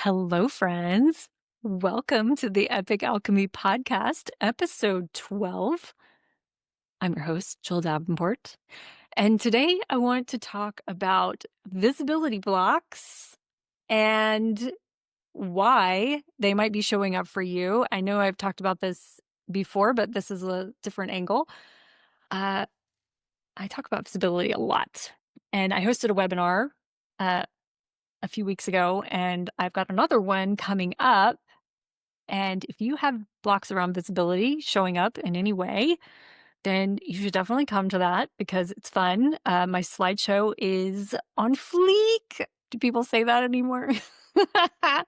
Hello, friends. Welcome to the Epic Alchemy Podcast, episode 12. I'm your host, Jill Davenport. And today I want to talk about visibility blocks and why they might be showing up for you. I know I've talked about this before, but this is a different angle. I talk about visibility a lot. And I hosted a webinar a few weeks ago, and I've got another one coming up. And if you have blocks around visibility showing up in any way, then you should definitely come to that because it's fun. My slideshow is on fleek. Do people say that anymore? Yeah,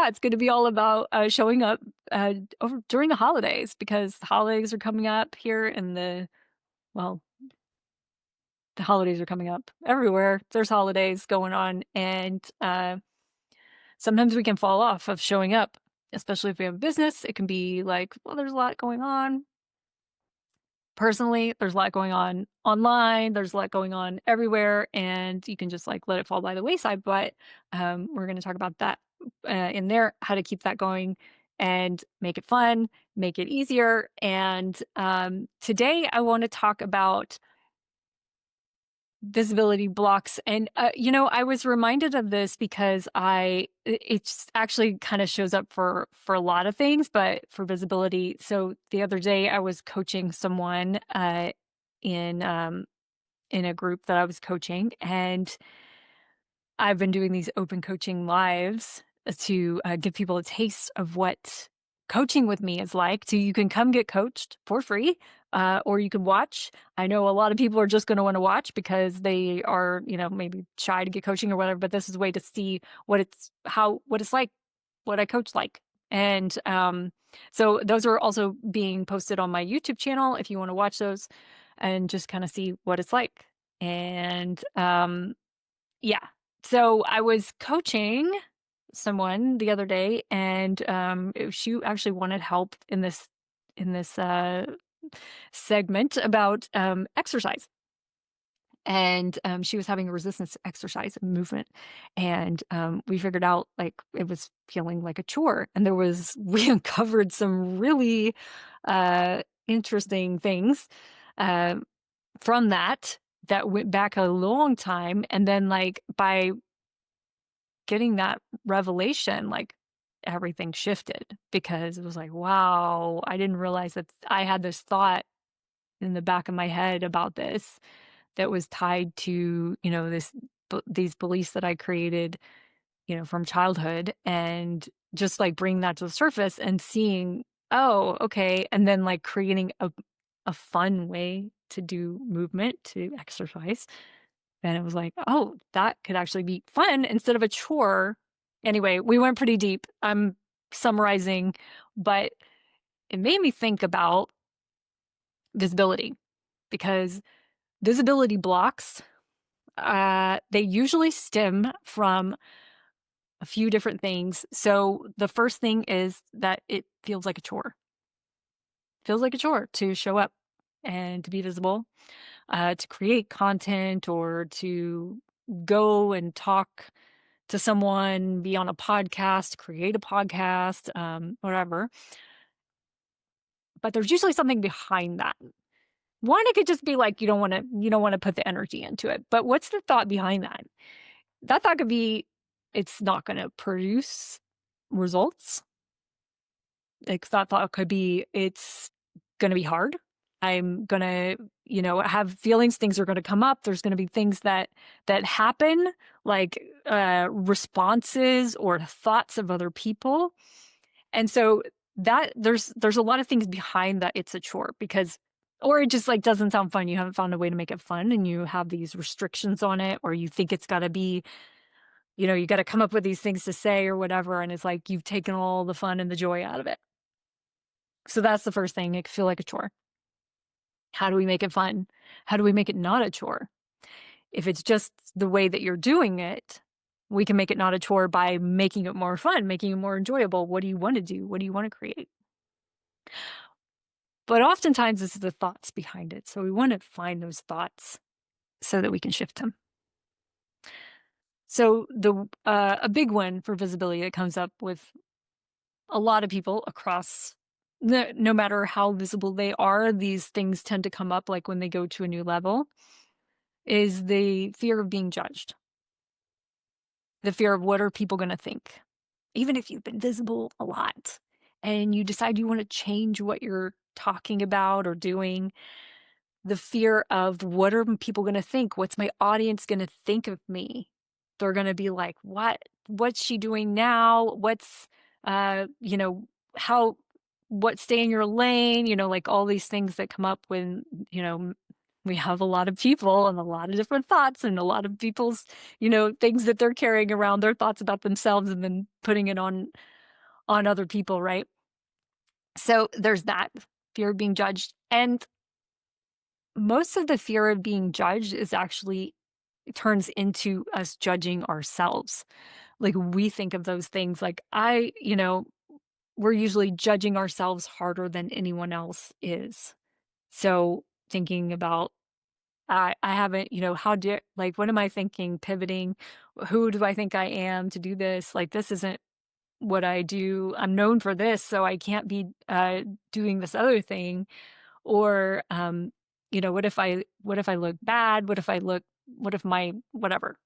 it's going to be all about showing up over during the holidays because the holidays are coming up here in well, the holidays are coming up everywhere. There's holidays going on, and sometimes we can fall off of showing up, especially if we have a business. It can be like, well, there's a lot going on. Personally, there's a lot going on online. There's a lot going on everywhere, and you can just like let it fall by the wayside. But we're going to talk about that in there, how to keep that going and make it fun, make it easier. And today I want to talk about visibility blocks. And I was reminded of this because it's actually kind of shows up for a lot of things, but for visibility. So the other day I was coaching someone in a group that I was coaching, and I've been doing these open coaching lives to give people a taste of what coaching with me is like. So you can come get coached for free, or you can watch. I know a lot of people are just going to want to watch because they are, maybe shy to get coaching or whatever. But this is a way to see what it's like, what I coach like. And so those are also being posted on my YouTube channel if you want to watch those and just kind of see what it's like. And yeah. So I was coaching someone the other day, and she actually wanted help in this segment about exercise. And she was having a resistance exercise movement, and we figured out like it was feeling like a chore. And we uncovered some really interesting things uh, from that went back a long time. And then like by getting that revelation, like everything shifted because it was like, wow, I didn't realize that I had this thought in the back of my head about this that was tied to, these beliefs that I created, from childhood, and just like bring that to the surface and seeing, oh, okay. And then like creating a fun way to do movement, to exercise. And it was like, oh, that could actually be fun instead of a chore. Anyway, we went pretty deep. I'm summarizing, but it made me think about visibility because visibility blocks, they usually stem from a few different things. So the first thing is that it feels like a chore. Feels like a chore to show up and to be visible, to create content or to go and talk to someone, be on a podcast, create a podcast, whatever. But there's usually something behind that. One, it could just be like you don't want to put the energy into it. But what's the thought behind that? That thought could be it's not going to produce results. Like that thought could be it's going to be hard. I'm going to, have feelings, things are going to come up. There's going to be things that happen, like responses or thoughts of other people. And so that there's a lot of things behind that it's a chore because or it just like doesn't sound fun. You haven't found a way to make it fun and you have these restrictions on it, or you think it's got to be, you got to come up with these things to say or whatever, and it's like you've taken all the fun and the joy out of it. So that's the first thing. It can feel like a chore. How do we make it fun? How do we make it not a chore? If it's just the way that you're doing it, we can make it not a chore by making it more fun, making it more enjoyable. What do you want to do? What do you want to create? But oftentimes it's the thoughts behind it. So we want to find those thoughts so that we can shift them. So a big one for visibility that comes up with a lot of people across no matter how visible they are, these things tend to come up like when they go to a new level, is the fear of being judged. The fear of what are people going to think. Even if you've been visible a lot and you decide you want to change what you're talking about or doing, the fear of what are people going to think? What's my audience going to think of me? They're going to be like, what's she doing now? What's you know, how what stay in your lane, like all these things that come up when, we have a lot of people and a lot of different thoughts and a lot of people's, things that they're carrying around, their thoughts about themselves and then putting it on other people, right? So there's that fear of being judged. And most of the fear of being judged is actually it turns into us judging ourselves. Like we think of those things like we're usually judging ourselves harder than anyone else is. So thinking about I haven't, how do like what am I thinking pivoting? Who do I think I am to do this? Like this isn't what I do. I'm known for this, so I can't be doing this other thing. Or what if I look bad? What if my whatever?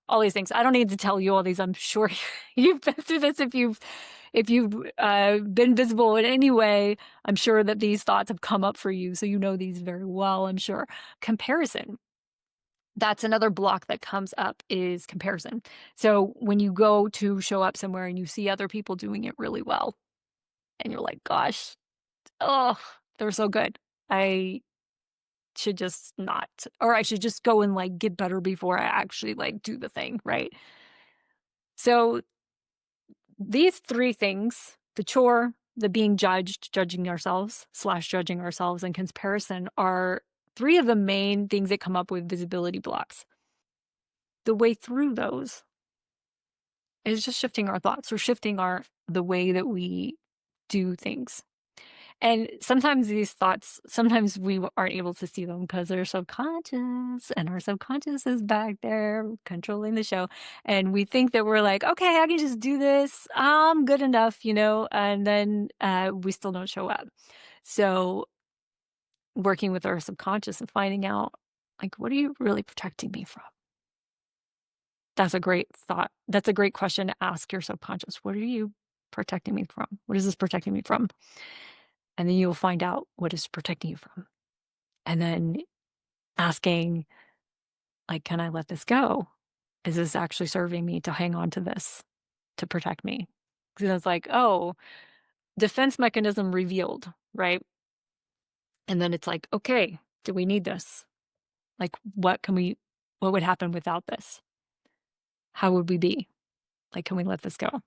All these things. I don't need to tell you all these. I'm sure you've been through this if you've been visible in any way. I'm sure that these thoughts have come up for you, so you know these very well, I'm sure. Comparison. That's another block that comes up is comparison. So when you go to show up somewhere and you see other people doing it really well, and you're like, gosh, oh, they're so good. I should just not, or I should just go and like get better before I actually like do the thing, right? So these three things, the chore, the being judged, judging ourselves slash judging ourselves, and comparison are three of the main things that come up with visibility blocks. The way through those is just shifting our thoughts or shifting the way that we do things. And sometimes these thoughts, sometimes we aren't able to see them because they're subconscious, and our subconscious is back there controlling the show. And we think that we're like, okay, I can just do this. I'm good enough, and then we still don't show up. So working with our subconscious and finding out, like, what are you really protecting me from? That's a great thought. That's a great question to ask your subconscious. What are you protecting me from? What is this protecting me from? And then you'll find out what is protecting you from. And then asking, like, can I let this go? Is this actually serving me to hang on to this to protect me? Because it's like, oh, defense mechanism revealed, right? And then it's like, okay, do we need this? Like, what would happen without this? How would we be? Like, can we let this go?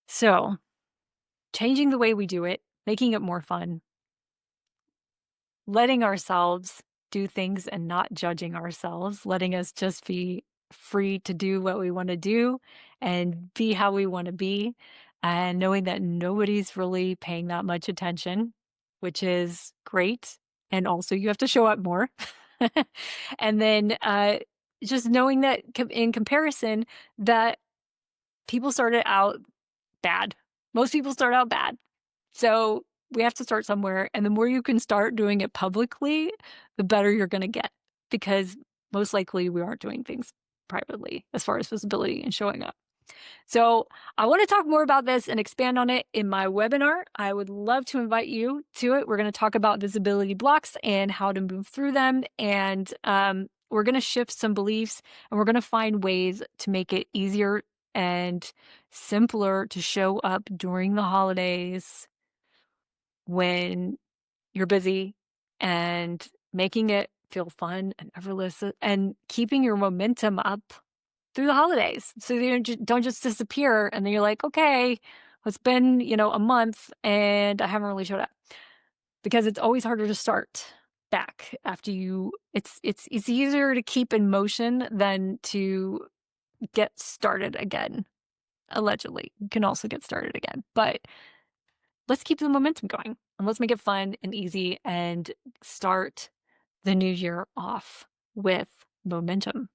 So, changing the way we do it, making it more fun, letting ourselves do things and not judging ourselves, letting us just be free to do what we want to do and be how we want to be, and knowing that nobody's really paying that much attention, which is great. And also, you have to show up more. And then just knowing that in comparison, that people started out bad. Most people start out bad. So we have to start somewhere. And the more you can start doing it publicly, the better you're going to get, because most likely we aren't doing things privately as far as visibility and showing up. So I want to talk more about this and expand on it in my webinar. I would love to invite you to it. We're going to talk about visibility blocks and how to move through them. And we're going to shift some beliefs, and we're going to find ways to make it easier and simpler to show up during the holidays when you're busy, and making it feel fun and effortless and keeping your momentum up through the holidays. So you don't just disappear and then you're like, okay, it's been, a month and I haven't really showed up, because it's always harder to start back after it's easier to keep in motion than to get started again. Allegedly, you can also get started again, but let's keep the momentum going and let's make it fun and easy and start the new year off with momentum.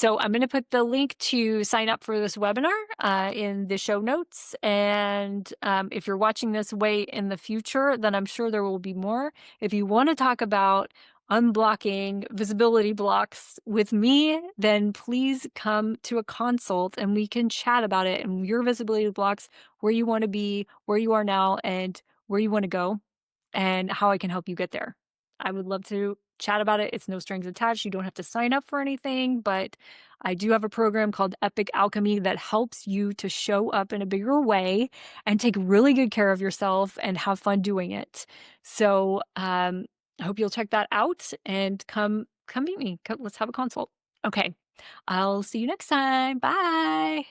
So I'm going to put the link to sign up for this webinar in the show notes. And if you're watching this way in the future, then I'm sure there will be more. If you want to talk about unblocking visibility blocks with me, then please come to a consult and we can chat about it and your visibility blocks, where you want to be, where you are now, and where you want to go, and how I can help you get there. I would love to chat about it. It's no strings attached. You don't have to sign up for anything, but I do have a program called Epic Alchemy that helps you to show up in a bigger way and take really good care of yourself and have fun doing it. So I hope you'll check that out and come meet me. Let's have a consult. Okay. I'll see you next time. Bye.